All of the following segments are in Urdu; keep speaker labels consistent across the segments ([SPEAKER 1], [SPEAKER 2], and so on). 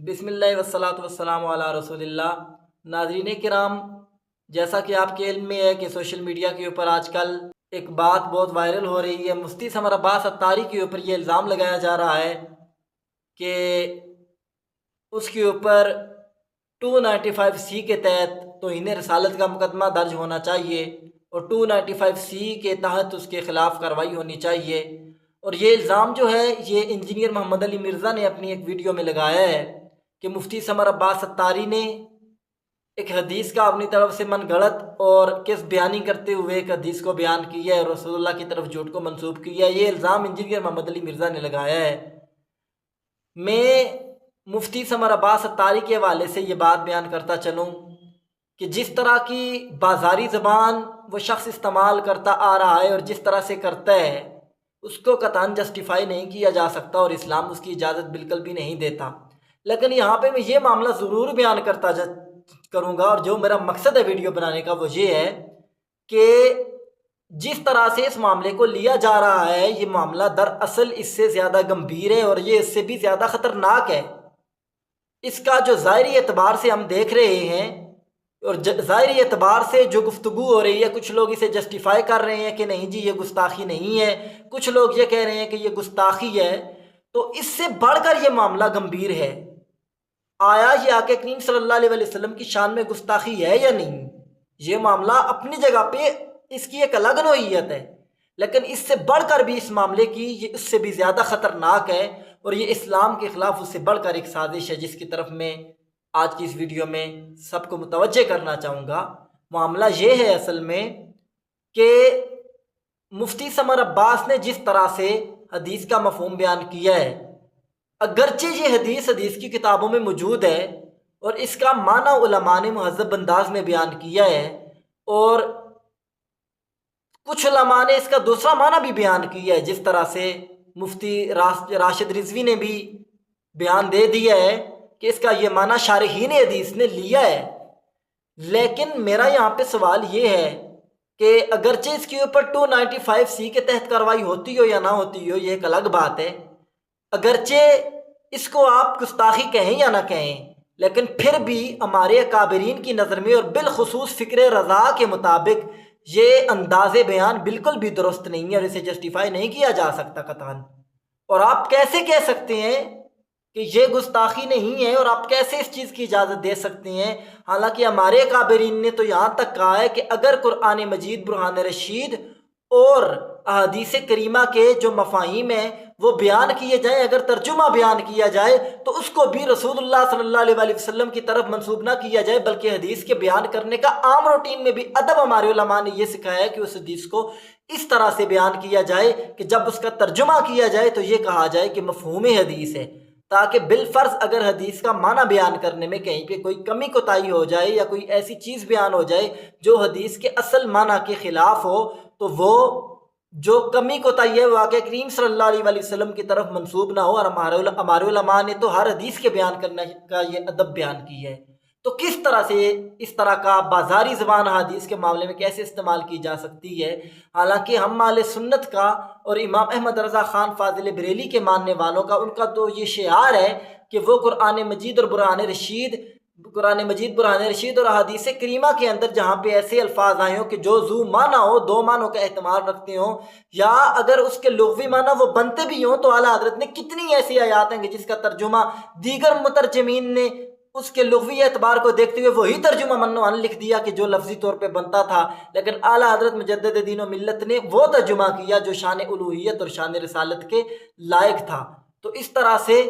[SPEAKER 1] بسم اللہ والصلاۃ والسلام علی رسول اللہ۔ ناظرین کرام، جیسا کہ آپ کے علم میں ہے کہ سوشل میڈیا کے اوپر آج کل ایک بات بہت وائرل ہو رہی ہے۔ مفتی سمر عباس اتاری کے اوپر یہ الزام لگایا جا رہا ہے کہ اس کے اوپر 295C کے تحت توہین رسالت کا مقدمہ درج ہونا چاہیے اور 295C کے تحت اس کے خلاف کارروائی ہونی چاہیے۔ اور یہ الزام جو ہے یہ انجینئر محمد علی مرزا نے اپنی ایک ویڈیو میں لگایا ہے کہ مفتی سمر عباس اتاری نے ایک حدیث کا اپنی طرف سے من گھڑت اور کس بیانی کرتے ہوئے ایک حدیث کو بیان کیا ہے اور رسول اللہ کی طرف جھوٹ کو منسوب کیا ہے۔ یہ الزام انجینئر محمد علی مرزا نے لگایا ہے۔ میں مفتی سمر عباس اتاری کے حوالے سے یہ بات بیان کرتا چلوں کہ جس طرح کی بازاری زبان وہ شخص استعمال کرتا آ رہا ہے اور جس طرح سے کرتا ہے اس کو قطعاً جسٹیفائی نہیں کیا جا سکتا اور اسلام اس کی اجازت بالکل بھی نہیں دیتا۔ لیکن یہاں پہ میں یہ معاملہ ضرور بیان کروں گا اور جو میرا مقصد ہے ویڈیو بنانے کا وہ یہ ہے کہ جس طرح سے اس معاملے کو لیا جا رہا ہے یہ معاملہ دراصل اس سے زیادہ گمبھیر ہے اور یہ اس سے بھی زیادہ خطرناک ہے۔ اس کا جو ظاہری اعتبار سے ہم دیکھ رہے ہیں اور ظاہری اعتبار سے جو گفتگو ہو رہی ہے، کچھ لوگ اسے جسٹیفائی کر رہے ہیں کہ نہیں جی یہ گستاخی نہیں ہے، کچھ لوگ یہ کہہ رہے ہیں کہ یہ گستاخی ہے، تو اس سے بڑھ کر یہ معاملہ گمبھیر ہے۔ آیا یہ آقا کریم صلی اللہ علیہ وسلم کی شان میں گستاخی ہے یا نہیں؟ یہ معاملہ اپنی جگہ پہ اس کی ایک الگ نوعیت ہے، لیکن اس سے بڑھ کر بھی اس معاملے کی یہ اس سے بھی زیادہ خطرناک ہے اور یہ اسلام کے خلاف اس سے بڑھ کر ایک سازش ہے جس کی طرف میں آج کی اس ویڈیو میں سب کو متوجہ کرنا چاہوں گا۔ معاملہ یہ ہے اصل میں کہ مفتی سمر عباس نے جس طرح سے حدیث کا مفہوم بیان کیا ہے، اگرچہ یہ حدیث کی کتابوں میں موجود ہے اور اس کا معنی علماء نے مہذب انداز میں بیان کیا ہے اور کچھ علماء نے اس کا دوسرا معنی بھی بیان کیا ہے، جس طرح سے مفتی راشد رضوی نے بھی بیان دے دیا ہے کہ اس کا یہ معنی شارحین حدیث نے لیا ہے۔ لیکن میرا یہاں پہ سوال یہ ہے کہ اگرچہ اس کے اوپر 295C کے تحت کارروائی ہوتی ہو یا نہ ہوتی ہو یہ ایک الگ بات ہے، اگرچہ اس کو آپ گستاخی کہیں یا نہ کہیں، لیکن پھر بھی ہمارے اکابرین کی نظر میں اور بالخصوص فکر رضا کے مطابق یہ انداز بیان بالکل بھی درست نہیں ہے اور اسے جسٹیفائی نہیں کیا جا سکتا قطعاً۔ اور آپ کیسے کہہ سکتے ہیں کہ یہ گستاخی نہیں ہے اور آپ کیسے اس چیز کی اجازت دے سکتے ہیں؟ حالانکہ ہمارے اکابرین نے تو یہاں تک کہا ہے کہ اگر قرآن مجید برہان رشید اور احادیث کریمہ کے جو مفاہیم ہیں وہ بیان کیے جائیں، اگر ترجمہ بیان کیا جائے تو اس کو بھی رسول اللہ صلی اللہ علیہ وسلم کی طرف منسوب نہ کیا جائے، بلکہ حدیث کے بیان کرنے کا عام روٹین میں بھی ادب ہمارے علماء نے یہ سکھایا ہے کہ اس حدیث کو اس طرح سے بیان کیا جائے کہ جب اس کا ترجمہ کیا جائے تو یہ کہا جائے کہ مفہوم حدیث ہے، تاکہ بالفرض اگر حدیث کا معنی بیان کرنے میں کہیں پہ کوئی کمی کوتاہی ہو جائے یا کوئی ایسی چیز بیان ہو جائے جو حدیث کے اصل معنی کے خلاف ہو تو وہ جو کمی کوتاہی ہے وہ آقا کریم صلی اللہ علیہ وسلم کی طرف منسوب نہ ہو۔ اور ہمارے علماء نے تو ہر حدیث کے بیان کرنے کا یہ ادب بیان کی ہے، تو کس طرح سے اس طرح کا بازاری زبان حدیث کے معاملے میں کیسے استعمال کی جا سکتی ہے؟ حالانکہ ہم اہل سنت کا اور امام احمد رضا خان فاضل بریلی کے ماننے والوں کا ان کا تو یہ شعار ہے کہ وہ قرآن مجید اور برہان رشید اور احادیث کریمہ کے اندر جہاں پہ ایسے الفاظ آئے ہوں کہ جو ذو معنی ہو، دو معنوں کا احتمال رکھتے ہوں، یا اگر اس کے لغوی معنی وہ بنتے بھی ہوں تو اعلیٰ حضرت نے کتنی ایسی آیات ہیں کہ جس کا ترجمہ دیگر مترجمین نے اس کے لغوی اعتبار کو دیکھتے ہوئے وہی ترجمہ منوان لکھ دیا کہ جو لفظی طور پہ بنتا تھا، لیکن اعلیٰ حضرت مجدد دین و ملت نے وہ ترجمہ کیا جو شان الوہیت اور شان رسالت کے لائق تھا۔ تو اس طرح سے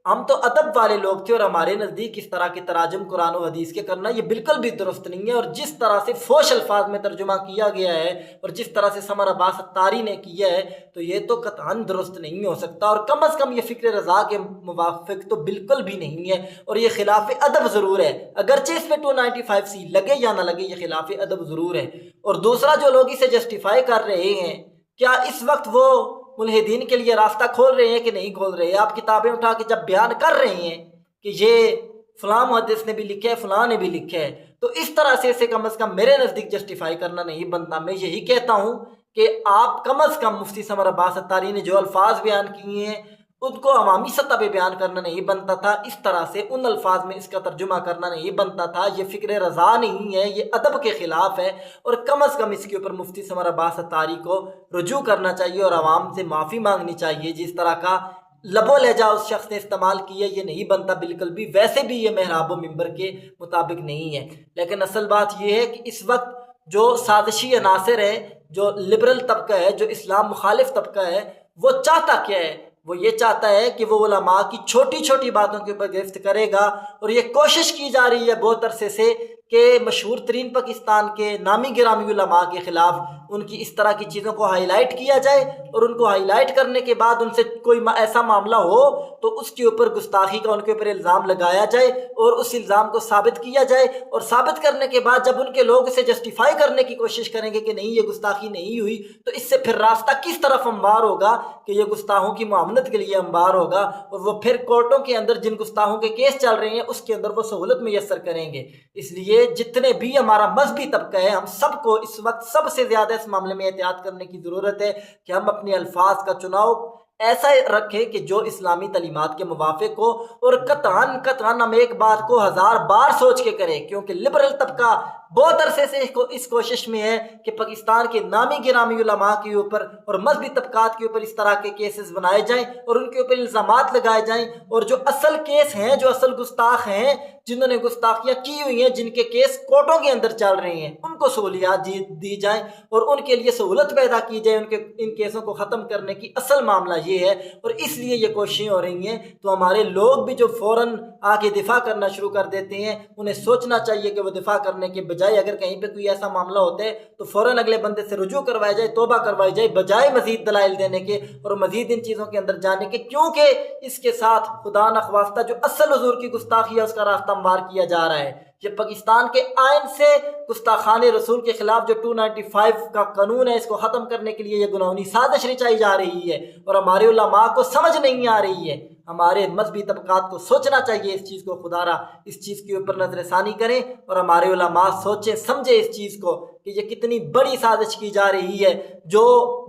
[SPEAKER 1] ہم تو ادب والے لوگ تھے اور ہمارے نزدیک اس طرح کے تراجم قرآن و حدیث کے کرنا یہ بالکل بھی درست نہیں ہے، اور جس طرح سے فوش الفاظ میں ترجمہ کیا گیا ہے اور جس طرح سے سمر عباس اتاری نے کیا ہے تو یہ تو قطعاً درست نہیں ہو سکتا، اور کم از کم یہ فکر رضا کے موافق تو بالکل بھی نہیں ہے، اور یہ خلاف ادب ضرور ہے۔ اگرچہ اس پہ 295C لگے یا نہ لگے یہ خلاف ادب ضرور ہے۔ اور دوسرا جو لوگ اسے جسٹیفائی کر رہے ہیں، کیا اس وقت وہ ملحدین کے لیے راستہ کھول رہے ہیں کہ نہیں کھول رہے ہیں؟ آپ کتابیں اٹھا کے جب بیان کر رہے ہیں کہ یہ فلاں محدث نے بھی لکھا ہے، فلاں نے بھی لکھا ہے، تو اس طرح سے اسے کم از کم میرے نزدیک جسٹیفائی کرنا نہیں بنتا۔ میں یہی کہتا ہوں کہ آپ کم از کم مفتی سمر عباس اتاری نے جو الفاظ بیان کیے ہیں ان کو عوامی سطح پہ بیان کرنا نہیں بنتا تھا، اس طرح سے ان الفاظ میں اس کا ترجمہ کرنا نہیں بنتا تھا۔ یہ فکر رضا نہیں ہے، یہ ادب کے خلاف ہے، اور کم از کم اس کے اوپر مفتی ثمر عباس اتاری کو رجوع کرنا چاہیے اور عوام سے معافی مانگنی چاہیے۔ جس طرح کا لب و لہجہ اس شخص نے استعمال کیا یہ نہیں بنتا بالکل بھی، ویسے بھی یہ محراب و منبر کے مطابق نہیں ہے۔ لیکن اصل بات یہ ہے کہ اس وقت جو سازشی عناصر ہے، جو لبرل طبقہ ہے، جو اسلام مخالف طبقہ ہے، وہ چاہتا کیا ہے؟ وہ یہ چاہتا ہے کہ وہ علماء کی چھوٹی چھوٹی باتوں کے اوپر گرفت کرے گا، اور یہ کوشش کی جا رہی ہے بہت عرصے سے کہ مشہور ترین پاکستان کے نامی گرامی علماء کے خلاف ان کی اس طرح کی چیزوں کو ہائی لائٹ کیا جائے، اور ان کو ہائی لائٹ کرنے کے بعد ان سے کوئی ایسا معاملہ ہو تو اس کے اوپر گستاخی کا ان کے اوپر الزام لگایا جائے، اور اس الزام کو ثابت کیا جائے، اور ثابت کرنے کے بعد جب ان کے لوگ اسے جسٹیفائی کرنے کی کوشش کریں گے کہ نہیں یہ گستاخی نہیں ہوئی، تو اس سے پھر راستہ کس طرف ہموار ہوگا کہ یہ گستاخوں کی معاملت کے لیے ہموار ہوگا، اور وہ پھر کورٹوں کے اندر جن گستاخوں کے کیس چل رہے ہیں اس کے اندر وہ سہولت میسر کریں گے۔ اس لیے جتنے بھی ہمارا مذہبی طبقہ ہے، ہم سب کو اس وقت سب سے زیادہ اس معاملے میں احتیاط کرنے کی ضرورت ہے کہ ہم اپنے الفاظ کا چناؤ ایسا رکھیں کہ جو اسلامی تعلیمات کے موافق ہو، اور قطعاً ہم ایک بات کو 1000 بار سوچ کے کریں، کیونکہ لبرل طبقہ بہت عرصے سے اس کوشش میں ہے کہ پاکستان کے نامی گرامی علماء کے اوپر اور مذہبی طبقات کے اوپر اس طرح کے کیسز بنائے جائیں اور ان کے اوپر الزامات لگائے جائیں، اور جو اصل کیس ہیں، جو اصل گستاخ ہیں، جنہوں نے گستاخیاں کی ہوئی ہیں، جن کے کیس کورٹوں کے اندر چل رہے ہیں، ان کو سہولیات دی جائیں اور ان کے لیے سہولت پیدا کی جائے ان کیسوں کو ختم کرنے کی۔ اصل معاملہ یہ ہے، اور اس لیے یہ کوششیں ہو رہی ہیں۔ تو ہمارے لوگ بھی جو فوراً آگے دفاع کرنا شروع کر دیتے ہیں، انہیں سوچنا چاہیے کہ وہ دفاع کرنے کے بجائے اگر کہیں پہ کوئی ایسا معاملہ ہوتا ہے تو فوراً اگلے بندے سے رجوع کروایا جائے، توبہ کروائی جائے، بجائے مزید دلائل دینے کے اور مزید ان چیزوں کے اندر جانے کے، کیونکہ اس کے ساتھ خدا نخواستہ جو اصل حضور کی گستاخی ہے اس کا راستہ ہموار کیا جا رہا ہے۔ یہ پاکستان کے آئین سے گستاخان رسول کے خلاف جو 295 کا قانون ہے، اس کو ختم کرنے کے لیے یہ گناہونی سازش رچائی جا رہی ہے، اور ہمارے علماء کو سمجھ نہیں آ رہی ہے۔ ہمارے مذہبی طبقات کو سوچنا چاہیے اس چیز کو، خدا را اس چیز کے اوپر نظر ثانی کریں، اور ہمارے علماء سوچیں سمجھیں اس چیز کو کہ یہ کتنی بڑی سازش کی جا رہی ہے، جو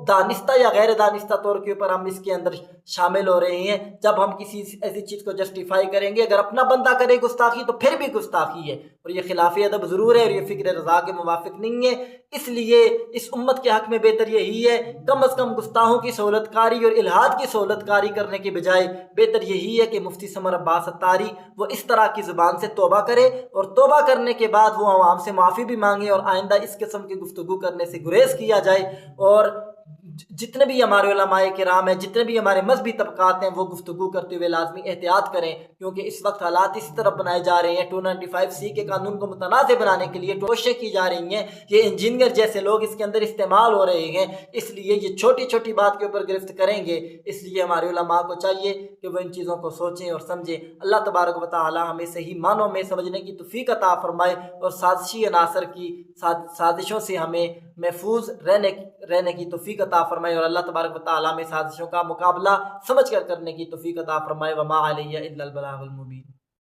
[SPEAKER 1] دانستہ یا غیر دانستہ طور کے اوپر ہم اس کے اندر شامل ہو رہے ہیں۔ جب ہم کسی ایسی چیز کو جسٹیفائی کریں گے، اگر اپنا بندہ کرے گستاخی تو پھر بھی گستاخی ہے، اور یہ خلاف ادب ضرور ہے، اور یہ فکر رضا کے موافق نہیں ہے۔ اس لیے اس امت کے حق میں بہتر یہی ہے، کم از کم گستاخوں کی سہولت کاری اور الحاد کی سہولت کاری کرنے کے بجائے بہتر یہی ہے کہ مفتی ثمر عباس اتاری وہ اس طرح کی زبان سے توبہ کرے، اور توبہ کرنے کے بعد وہ عوام سے معافی بھی مانگے، اور آئندہ اس قسم کی گفتگو کرنے سے گریز کیا جائے، اور جتنے بھی ہمارے علماء کرام ہیں، جتنے بھی ہمارے مذہبی طبقات ہیں، وہ گفتگو کرتے ہوئے لازمی احتیاط کریں، کیونکہ اس وقت حالات اس طرف بنائے جا رہے ہیں۔ 295C کے قانون کو متنازع بنانے کے لیے کوششیں کی جا رہی ہیں، یہ انجینئر جیسے لوگ اس کے اندر استعمال ہو رہے ہیں، اس لیے یہ چھوٹی چھوٹی بات کے اوپر گرفت کریں گے۔ اس لیے ہمارے علماء کو چاہیے کہ وہ ان چیزوں کو سوچیں اور سمجھیں۔ اللہ تبارک و تعالی ہمیں صحیح معنوں میں سمجھنے کی توفیق عطا فرمائے، اور سازشی عناصر کی سازشوں سے ہمیں محفوظ رہنے کی توفیق عطا فرمائے، اور اللہ تبارک و تعالی میں سازشوں کا مقابلہ سمجھ کر کرنے کی توفیق عطا فرمائے۔ وما علیہ الا البلاغ المبین۔